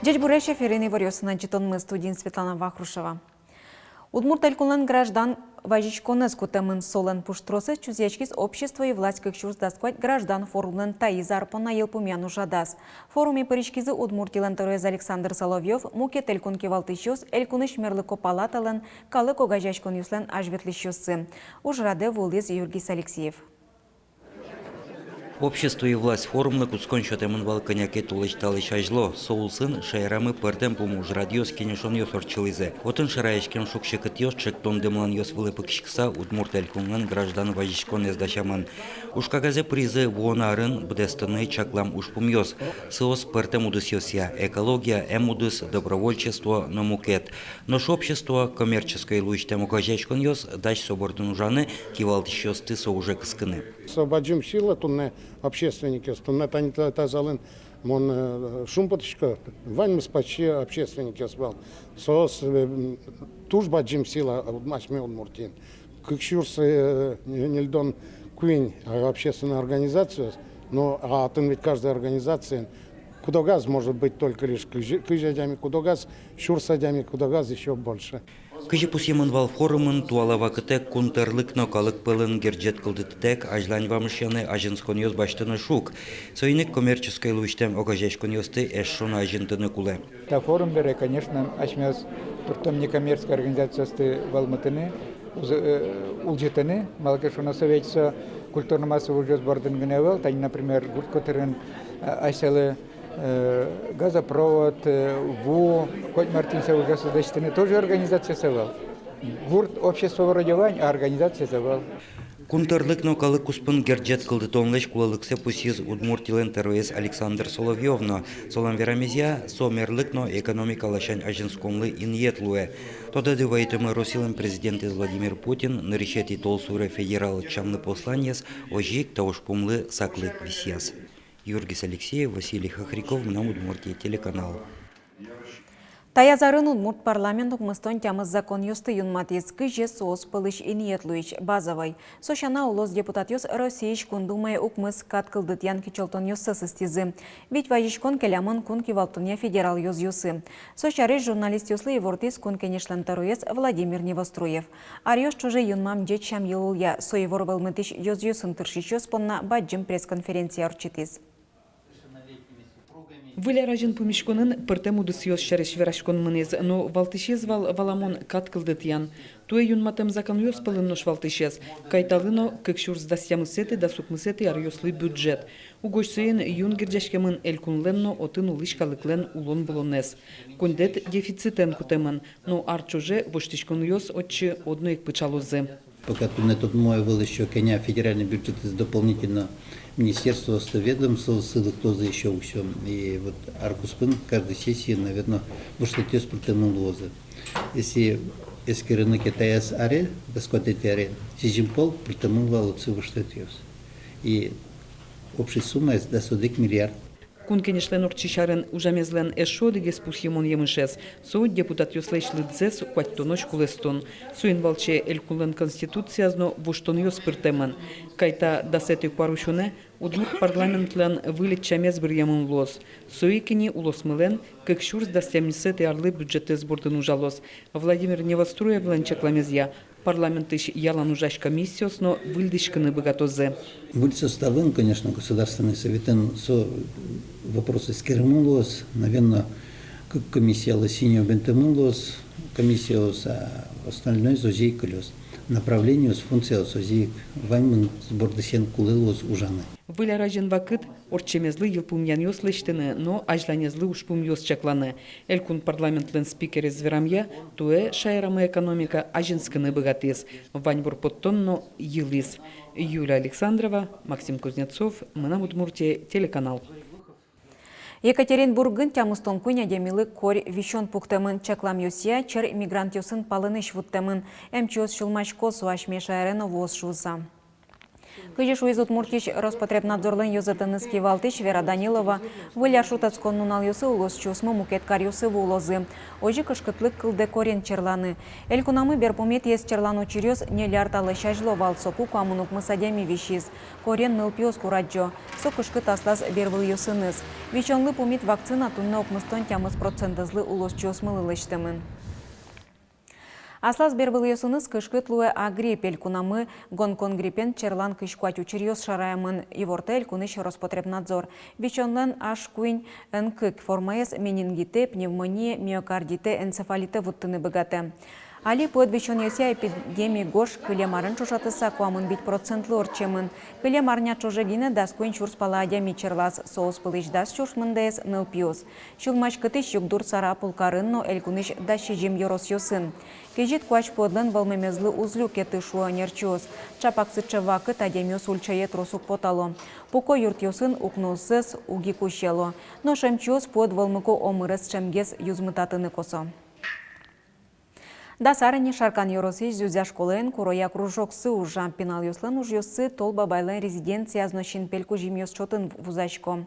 Дядь Бурешев, Ирина Иварёсовна, мы студент Светлана Вахрушева. Удмурт элькунлен граждан Важичконес кутемын солен пуштросы чузячкис общество и власть как чуз дасквать граждан форумлен таизар по наелпумяну жадас. В форуме паричкизы Удмуртилен торез Александр Соловьев, мукет элькунки валтыщус, элькуныш мерлыко палатален, калыко гажачкон юслен ажветлыщусы. Уж раде вулиз Юргис Алексеев. Общество и власть форумны кускончатемын валканяке тулычталыш ажло. Соулсын шайрамы пырдем помуж радиос кенешон йос орчылызе. Отын шараешкем шукшекыт йос чектон демлан йос вылыпыкшикса удмурт элькунган граждан важишкон ездашаман. Ушкагазе призы вонарын бдестаны чаклам ушпум йос. Сос пырдем удыс йосья. Экология, эмудыс, добровольчество, намукет. Нож общество, коммерческое лучтем указячкон йос, дач собордын ужаны, кивалтыш йос ты уже кыскыны. Освободим силы, тунне общественники, тунне тазалын, мон шумпатышка, вань мы спачи общественники свал. Сос туж баджим сила, мачме удмуртин. Кыкшурс нельдон куин общественная организация, но а тун ведь каждая организация, кудогаз может быть только лишь кыжадями, кудогаз, шурсадями, кудогаз еще больше. Кыжы пусемын вал форумын туала вакытек кунтерлык нокалык пылын герджет кылдыттек ажлань вамышяны ажынскон йоз баштыны шук. Сойник коммерческой лучтем огажешкон йозты эшшон ажынтыны куле. Та форум бере, конечно, ашмяз туртом некоммерческой организации валматыны, улжетыны, малкашуна советса культурно-массовый жёз бардын гневел, тань, например, гурткотерын айселы газопровод, ВУ, хоть Мартинцев уже создательный, тоже организация совал. Гурт общество вродевань, а организация совал. Кунтерлык нокалык куспын герджет кылдытонлыш кулалыксе пусиз удмуртилен террорист Александр Соловьевно. Солам верамезия сомерлык но экономикалашань ажинскомлы иньетлуе. Тода дывайтымы Росилен президент Владимир Путин наречети толсуре федерал чамны посланьес ожик таушпумлы саклык висяс. Юргис Алексеев, Василий Хохряков, на Удмуртия, телеканал. Таязарын Удмурт парламент укмыстон тямыз закон юсты юнматецкы же соос пылыш иниетлуич базовый. Сошана улос депутат юс Россииш кундумай укмыз каткылдыт ян кичолтон юсы сыстизы. Ведь вajishкон келямын кун кивалтуния федерал юз юсы. Сошарыш журналист юслы и вортис кун кенешлен таруес Владимир Невоструев. Арьёш чуже юнмам джечам елуля соевор валмытыш юз юсын тыршич юспонна баджим пресс-конференция орчитиз. Выля ражин помешконын пыртему дысьёс шареш верашкон мынез, но валтышез валамон каткылдыт ян. Туэ юнматем закон ёс пылыннош валтышез. Кайталыно кыкшурс дастямысеты да сукмысеты арьёслы бюджет. Угошсыен юн гирджашкемын элькунленно отын улышкалыклен улон болонез. Кондет дефицитен кутемын, но арчуже воштишкон ёс отчы одно их пычалозы. Пока тут не тот мой был еще коня федеральный бюджет из дополнительно министерства, ведомства, ссылок тоже еще все. И вот Аркуспын каждой сессии, наверное, вышло те спортивные лозы. Если рынок Китаяс аре, доскотить аре, сижимпол, притомыл валуцы вышло и общая сумма до 100 миллиард. Кункенешлен орчишарен ужамезлен эшодыгес пусьемон емышес. Со депутат юслейшлы дзес кваттонош кулестон. Суин валче элькулен конституциязно вуштон йоспыртеман. Кайта дасеты парушуне удмурт парламентлен вылет чамез бір ямын лос. Соикини улосмылен, как шурс дастямисеты арлы бюджеты сбордын ужалос. Владимир Невоструев ленчакламезья. Парламентыш ялан ужаш комиссиос, но выльдышканы богатозе. Выль составлен, конечно, Государственный совет, со вопросы скермулос, наверное, как комиссия лосиньо бентемулос, комиссия остальной зозей колес. Направлению с функцией созик ваймын сбордысен кулылос ужаны. Выля ражен вакыт орчемезлы йылпумян йослештыны, но ажланезлы ушпум йосчакланы. Элькун парламентлен спикер из Верамья, туэ шайрамы экономика ажинсканы богатыз. Ваньбур подтонно йылыз. Юлия Александрова, Максим Кузнецов, мы на Удмуртия, телеканал. Екатеринбургын тямыстон куня демилы корь вишон пуктемын чаклам юсия, чер мигрант юсын палыныш вуттемын. Эмчиос шулмашко суашме шайрено воз шуза. Кыжиш уйз Удмуртич Роспотребнадзорлен юзатыныски Валтич Вера Данилова выля шутацкон нунал юсы улос чусмы мукеткар юсы вулозы. Ожи кышкытлык кылды корен черланы. Эль кунамы берпомет ес черлану чирёс нелярталы шажло валсоку камунук мысадями вишиз. Корен нылпиос кураджо. Сокышкы таслас бервыл юсыныз. Вичонлы помет вакцина тунна окмыстон тямыз процентызлы улос чусмылы лыштымын. Аслас бербыл ёсыныз кышкытлуэ агрипп элькунамы гонконг гриппен черлан кышкуать учерьёс шараямын иворта элькуныш Роспотребнадзор. Бичонлен аш куин энкык формаес менингите, пневмония, миокардите, энцефалите вуттыны быгаты. Али подвечен ёся эпидемии гош кылемарын чушатыса куамын бит процентлы орчемын. Кылемарня чожегине дас куин чурс паладями черлас соус пылыш дас чуршмындес нылпиос. Чулмач кытыш югдур сара пулкарынно элькуныш дас шижем ёрос ёсын. Кежит куач подлын волмемезлы узлю кеты шуа нерчиос. Чапаксы чевакы тадемиос ульчает росук потало. Поко юрт ёсын укнусыз уги кущело. Но шемчиос под волмыко омырыс шемгес юзмытатыны косо. Да сарыни шаркан юросы зюзя школен куроя кружоксы ужам пенал юслын уж ёсы толба байлен резиденция знощин пельку жимёс чотын вузачко.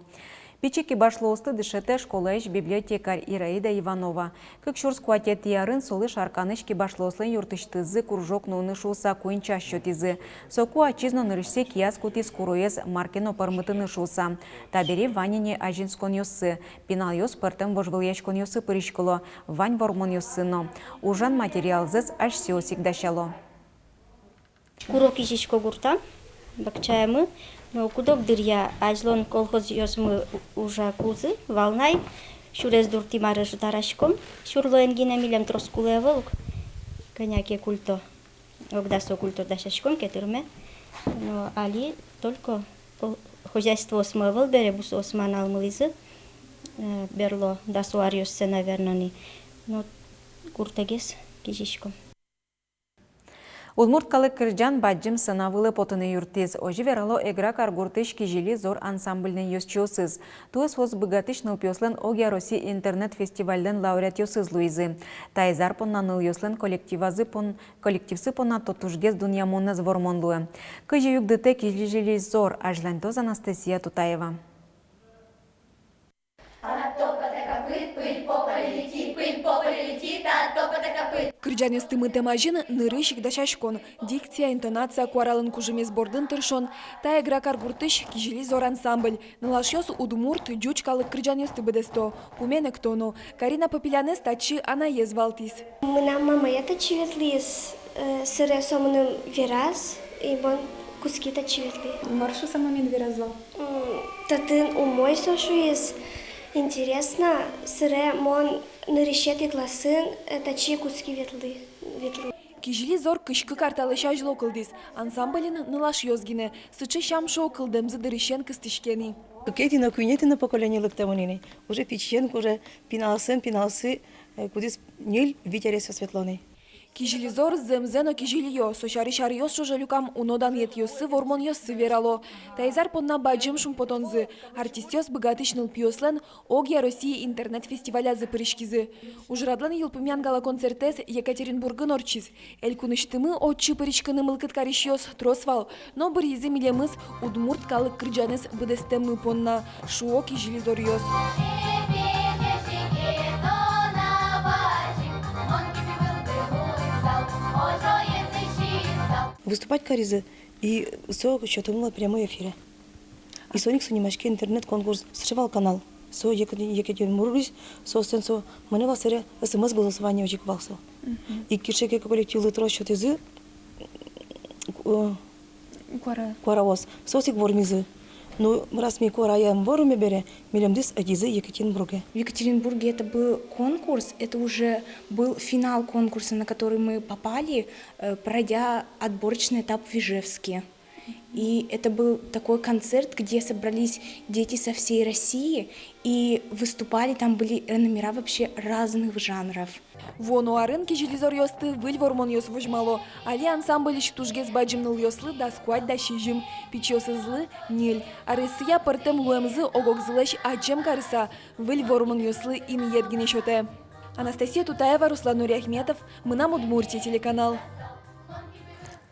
Пичики башлоусты дышете школеш библиотекарь Ираида Иванова. Как шурс куатет ярын солы шарканышки башлоуслын юртыштызы кружок нунышуса куинча счетизы. Соку ачизно нырышсе кияс кутис куроез маркено пармытыны шуса. Табери ванине ажинскон ёсы. Пинал ёс пыртым вожвыльячкон ёсы пырышкыло. Вань вормон ёсыно. Ужан материал зыз аж сеосик дащало. Курок ижишко гурта, бакчаемы. Но кудок дырья ажлон колхоз ёсмы ужа кузы, волнай, шурез дурти марыш дарашком, шурло энгина милем троскуле волк, коняке культо, огдасо культо дашашком кетырме, но али только хозяйство осмывал, бере бус осман алмылызы, берло дасуар ёссе, наверное, но куртагес кижишком. Удмурткалы кырджан баджым сынавылы потыны юртез. Ожи верало эгра каргуртыш кижили зор ансамбльный ёсчосыз. Туыз воз быгатыш нылпёслен Огия Роси интернет-фестивальден лауреат ёсыз Луизы. Тайзар понна ныл ёслен коллективсы понна тотужгез дунья моннез вормонлуы. Кыжи югдыте кижили зор ажлантоз Анастасия Тутаева. Кырджан юстымы темажин нырышик дашашкон. Дикция, интонация куаралын кужемес бордын тыршон. Та игра каргуртыш кижили зор ансамбль. Налашёс удмурт дючкалык кырджан юсты бедесто. Пуменек тону. Карина Попелянес тачи она езвалтис. Мына мама это чиветлис. Сыре сомным вераз и вон куски та чиветли. Маршу самамин веразвал. Татын умой сошу из. Интересно, сыре мон нырышети классын тачи куски ветлы. Кижили зор кышкы карталы шажло кылдис. Ансамблин нылаш ёзгине. Сычы шамшо кылдымзы дырышен кыстышкени. Кетина куинетина поколение лыктамунины. Уже печенку, уже пинался, кудис ниль витереса светлоны. Кижили зор земзено кижили ё. Сошари шари ёс шожалюкам унодан ет ёсы вормон ёсы верало. Тайзар понна баджым шум потонзы. Артист ёс богатыш нылпиослен Огия России интернет-фестиваля запырышкизы. Ужрадлан йылпымян гала концертес Екатеринбургын орчиз. Элькуныштымы отчы пырышкыны мылкыткариш ёс тросвал. Но быризы милемыз удмурт калык кырджанес быдестемы понна. Шуо кижили зор ёс. Выступать каризы и все что-то было в прямом эфире. И Соник Сунимашки интернет-конкурс сшивал канал. Со Екатеринбург, со Стенцо, мене в серии СМС голосование очікувався. И кишеки коллектив литро що ти куаравоз, сосик вормизы. Ну, раз ми куара я воруме бере, милемдис адизы Екатеринбурге. В Екатеринбурге это был конкурс, это уже был финал конкурса, на который мы попали, пройдя отборочный этап в Ижевске. И это был такой концерт, где собрались дети со всей России и выступали, там были номера вообще разных жанров. Вону арын кижили зор ёсты выль вормон ёс вожмало. Али ансамбль штужгез баджым ныл ёслы да скуать да шижим. Пич ёсы злы нель. Арысыя пыртым луэмзы огок злэш аджем карыса. Выль вормон ёслы им едгине шоте. Анастасия Тутаева, Руслан Нуриахметов. Мы нам Удмуртия телеканал.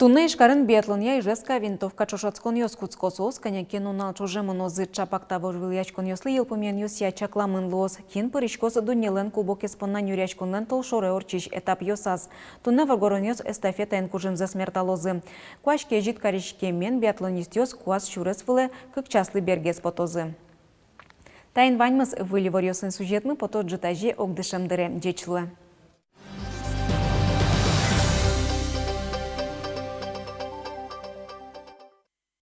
Тунне ишкарын биатлон я ижевска винтовка чошоцкон йос куцкосос, коньякен унал чужемон озы чапакта вожвил ячкон йослы елпумен йос ячакламын лос. Кин пырышкос дунелен кубок эспоннан юрячконнен толшоре орчиш этап йосас. Тунне варгорон йос эстафета эн кужим за смерталозы. Куашке жит каришке мен биатлонист йос куас чурес выле кыкчаслы бергес потозы. Тайн ваньмыз выли варьосын сюжетны пото джитажи огдышемдыре дечлы.